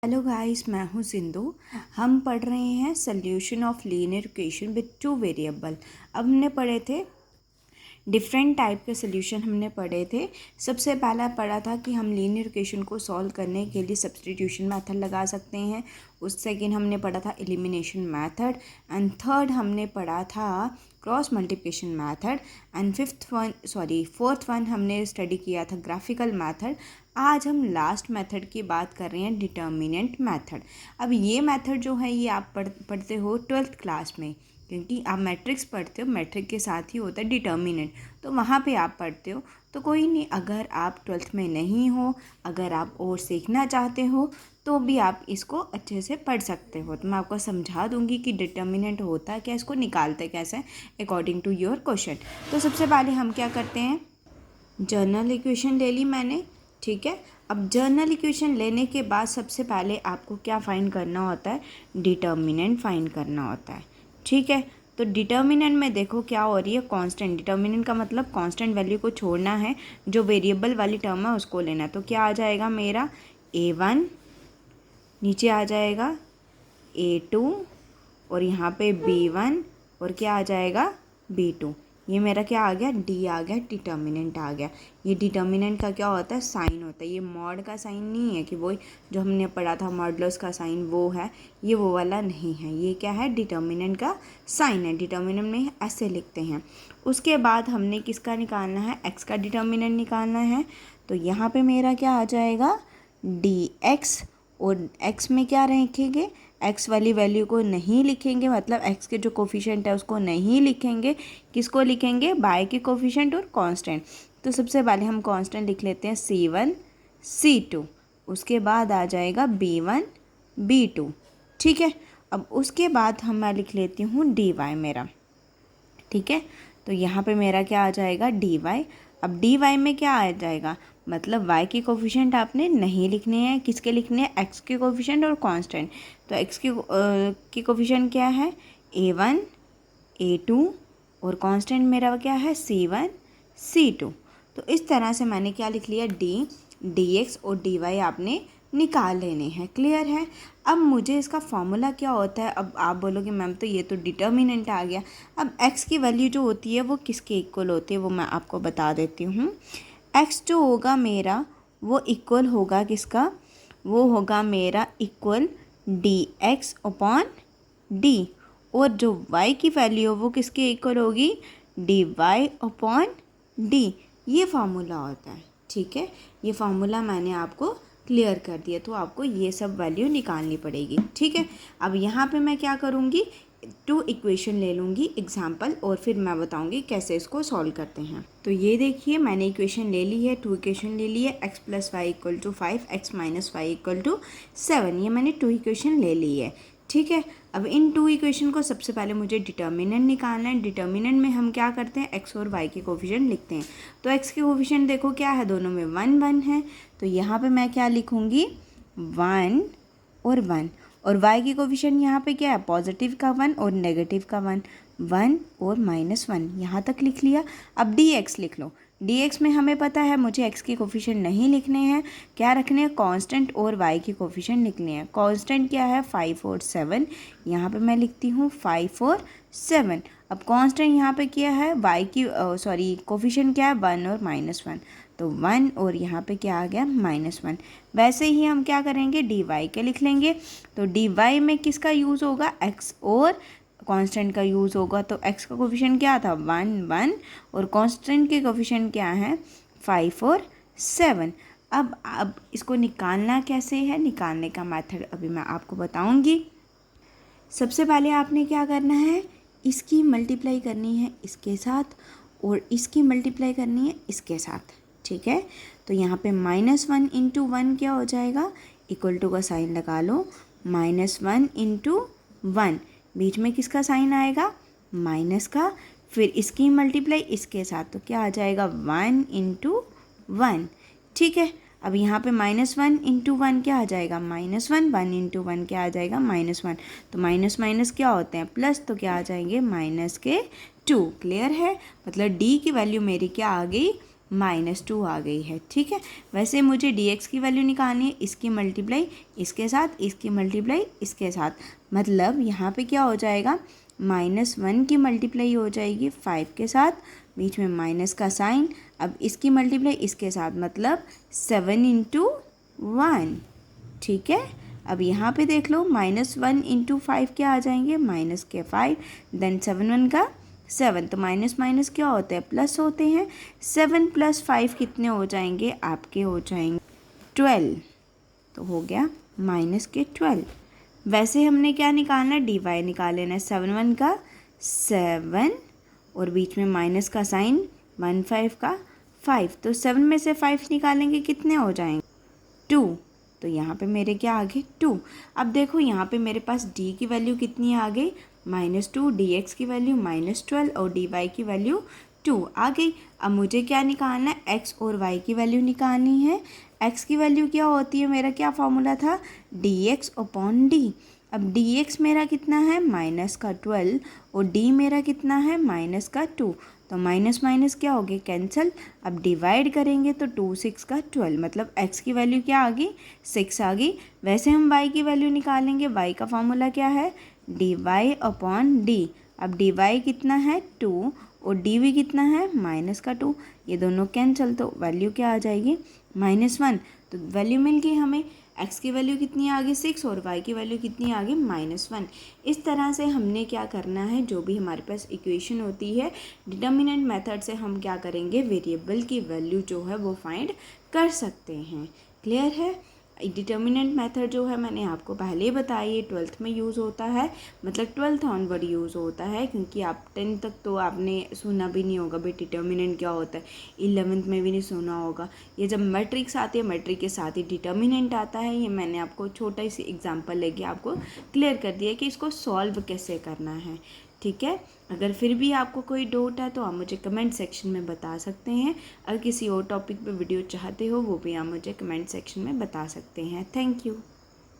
Hello guys, मैं हूँ सिंधु। हम पढ़ रहे हैं solution of linear equation with two variable. अब हमने पढ़े थे डिफरेंट टाइप के सोल्यूशन हमने पढ़े थे। सबसे पहला पढ़ा था कि हम लीनियर इक्वेशन को सॉल्व करने के लिए सब्स्टिट्यूशन मेथड लगा सकते हैं। उस सेकेंड हमने पढ़ा था एलिमिनेशन मेथड एंड थर्ड हमने पढ़ा था cross multiplication method and fourth one हमने स्टडी किया था ग्राफिकल मेथड। आज हम लास्ट मेथड की बात कर रहे हैं डिटर्मिनेंट मेथड। अब ये मेथड जो है ये आप पढ़ते हो 12th क्लास में, क्योंकि आप मैट्रिक्स पढ़ते हो, मैट्रिक के साथ ही होता है डिटर्मिनेंट, तो वहाँ पे आप पढ़ते हो। तो कोई नहीं, अगर आप 12th में नहीं हो, अगर आप और सीखना चाहते हो तो भी आप इसको अच्छे से पढ़ सकते हो। तो मैं आपको समझा दूंगी कि डिटर्मिनेंट होता क्या, इसको निकालते कैसे अकॉर्डिंग टू योर क्वेश्चन। तो सबसे पहले हम क्या करते हैं, जर्नल इक्वेशन ले ली मैंने, ठीक है। अब जर्नल इक्वेशन लेने के बाद सबसे पहले आपको क्या फाइंड करना होता है, डिटर्मिनेंट फाइंड करना होता है, ठीक है। तो डिटर्मिनेंट में देखो क्या हो रही है, कांस्टेंट। डिटर्मिनेंट का मतलब कांस्टेंट वैल्यू को छोड़ना है, जो वेरिएबल वाली टर्म है उसको लेना है। तो क्या आ जाएगा मेरा a1, नीचे आ जाएगा a2 और यहाँ पे b1 और क्या आ जाएगा b2। ये मेरा क्या आ गया, डी आ गया, डिटर्मिनेंट आ गया। ये डिटर्मिनेंट का क्या होता है, साइन होता है। ये मॉड का साइन नहीं है कि वो जो हमने पढ़ा था मॉडुलस का साइन वो है, ये वो वाला नहीं है। ये क्या है, डिटर्मिनेंट का साइन है। डिटर्मिनेंट में ऐसे लिखते हैं। उसके बाद हमने किसका निकालना है, एक्स का डिटर्मिनेंट निकालना है। तो यहाँ पे मेरा क्या आ जाएगा, डी एक्स, और एक्स में क्या रखेंगे, एक्स वाली वैल्यू को नहीं लिखेंगे, मतलब एक्स के जो कोफिशिएंट है उसको नहीं लिखेंगे। किसको लिखेंगे, बाय के कोफिशिएंट और कांस्टेंट। तो सबसे पहले हम कांस्टेंट लिख लेते हैं c1 c2, उसके बाद आ जाएगा b1 b2, ठीक है। अब उसके बाद मैं लिख लेती हूँ dy मेरा, ठीक है। तो यहाँ पे मेरा क्या आ जाएगा, dy। अब dy में क्या आ जाएगा, मतलब y के कोफिशिएंट आपने नहीं लिखने हैं, किसके लिखने हैं, x के कोफिशिएंट और कांस्टेंट। तो x के कोफिशिएंट क्या है, a1 a2 और कांस्टेंट मेरा क्या है c1 c2। तो इस तरह से मैंने क्या लिख लिया, dx और dy आपने निकाल लेने हैं। क्लियर है। अब मुझे इसका फॉर्मूला क्या होता है, अब आप बोलोगे मैम तो ये तो डिटर्मिनेंट आ गया। अब x की वैल्यू जो होती है वो किसके इक्वल होती है वो मैं आपको बता देती हूँ। x जो होगा मेरा वो इक्वल होगा किसका, वो होगा मेरा इक्वल dx अपॉन d, और जो y की वैल्यू वो किसके इक्वल होगी, dy अपॉन d। ये फार्मूला होता है, ठीक है। ये फार्मूला मैंने आपको क्लियर कर दिया, तो आपको ये सब वैल्यू निकालनी पड़ेगी, ठीक है। अब यहाँ पे मैं क्या करूँगी, 2 इक्वेशन ले लूँगी एग्जाम्पल, और फिर मैं बताऊँगी कैसे इसको सॉल्व करते हैं। तो ये देखिए मैंने इक्वेशन ले ली है, 2 इक्वेशन ले ली है, x + y = 5, x - y = 7। ये मैंने 2 इक्वेशन ले ली है, ठीक है। अब इन 2 इक्वेशन को सबसे पहले मुझे डिटर्मिनेंट निकालना है। डिटर्मिनेंट में हम क्या करते हैं, x और y के कोफिशिएंट लिखते हैं। तो x के कोफिशिएंट देखो क्या है, दोनों में 1 1 है। तो यहाँ पे मैं क्या लिखूँगी, 1 और 1, और y की कोफिशिएंट यहाँ पे क्या है, पॉजिटिव का 1 और नेगेटिव का 1, 1 और -1, यहाँ तक लिख लिया। अब dx लिख लो। dx में हमें पता है मुझे x के कोफिशिएंट नहीं लिखने हैं, क्या रखने हैं, कांस्टेंट और y के कोफिशिएंट लिखने हैं। कांस्टेंट क्या है, 5 और 7, यहाँ पे मैं लिखती हूँ 5 और 7। अब कांस्टेंट यहाँ पे क्या है, y की कोफिशिएंट क्या है, 1 और -1, तो 1 और यहाँ पे क्या आ गया, -1। वैसे ही हम क्या करेंगे, dy के लिख लेंगे। तो dy में किसका यूज़ होगा, x और कांस्टेंट का यूज़ होगा। तो x का कोफिशिएंट क्या था, 1 1, और कांस्टेंट के कोफिशिएंट क्या है, 5 और 7। अब इसको निकालना कैसे है, निकालने का मेथड अभी मैं आपको बताऊंगी। सबसे पहले आपने क्या करना है, इसकी मल्टीप्लाई करनी है इसके साथ, और इसकी मल्टीप्लाई करनी है इसके साथ, ठीक है। तो यहाँ पे -1 × 1 क्या हो जाएगा, इक्वल टू का साइन लगा लो, -1 × 1, बीच में किसका साइन आएगा, माइनस का, फिर इसकी मल्टीप्लाई इसके साथ, तो क्या आ जाएगा, 1 × 1, ठीक है। अब यहाँ पे -1 × 1 क्या आ जाएगा, -1, 1 × 1 क्या आ जाएगा, -1, तो माइनस माइनस क्या होते हैं, प्लस, तो क्या आ जाएंगे, -2। क्लियर है, मतलब d की वैल्यू मेरी क्या आ गई, -2 आ गई है। ठीक है, वैसे मुझे dx की वैल्यू निकालनी है, इसकी मल्टीप्लाई इसके साथ, इसकी मल्टीप्लाई इसके साथ, मतलब यहाँ पे क्या हो जाएगा, -1 की मल्टीप्लाई हो जाएगी 5 के साथ, बीच में माइनस का साइन, अब इसकी मल्टीप्लाई इसके साथ, मतलब 7 × 1। ठीक है, अब यहाँ पे देख लो, -1 × 5 क्या आ जाएंगे, -5, देन 7 1 का 7, तो माइनस माइनस क्या होते हैं, प्लस होते हैं। 7 + 5 कितने हो जाएंगे, आपके हो जाएंगे 12, तो हो गया -12। वैसे हमने क्या निकालना है, dy निकाल लेना है। 7 1 का 7 और बीच में माइनस का साइन, 1 5 का 5, तो 7 में से 5 निकालेंगे कितने हो जाएंगे, 2, तो यहाँ पे मेरे क्या आ गए, 2। अब देखो यहाँ पे मेरे पास d की वैल्यू कितनी आ गई, -2, dx की वैल्यू -12 और dy की वैल्यू 2 आ गई। अब मुझे क्या निकालना है, x और y की वैल्यू निकालनी है। x की वैल्यू क्या होती है, मेरा क्या फॉर्मूला था, dx/d। अब dx मेरा कितना है, -12 और d मेरा कितना है, -2, तो माइनस माइनस क्या हो गया, कैंसिल। अब डिवाइड करेंगे तो 2 6 का 12, मतलब x की वैल्यू क्या आ गई, 6 आ गई। वैसे हम y की वैल्यू निकालेंगे, y का फॉर्मूला क्या है, dy/d। अब dy कितना है, 2 और d भी कितना है, -2, ये दोनों कैंसिल, तो वैल्यू क्या आ जाएगी, -1। तो वैल्यू मिल गई हमें, x की वैल्यू कितनी आ गई, 6 और y की वैल्यू कितनी आ गई, -1। इस तरह से हमने क्या करना है, जो भी हमारे पास इक्वेशन होती है, डिटर्मिनेंट मेथड से हम क्या करेंगे, वेरिएबल की वैल्यू जो है वो फाइंड कर सकते हैं। क्लियर है। डिटर्मिनेंट मेथड जो है मैंने आपको पहले ही बताया, ये 12th में यूज़ होता है, मतलब 12th ऑनवर्ड यूज़ होता है, क्योंकि आप 10th तक तो आपने सुना भी नहीं होगा भाई डिटर्मिनेंट क्या होता है, 11th में भी नहीं सुना होगा। ये जब मैट्रिक्स आती है, मैट्रिक के साथ ही डिटर्मिनेंट आता है। ये मैंने आपको छोटा सी एग्जांपल लेके आपको क्लियर कर दिया कि इसको सॉल्व कैसे करना है। ठीक है, अगर फिर भी आपको कोई डाउट है तो आप मुझे कमेंट सेक्शन में बता सकते हैं। अगर किसी और टॉपिक पे वीडियो चाहते हो वो भी आप मुझे कमेंट सेक्शन में बता सकते हैं। Thank you.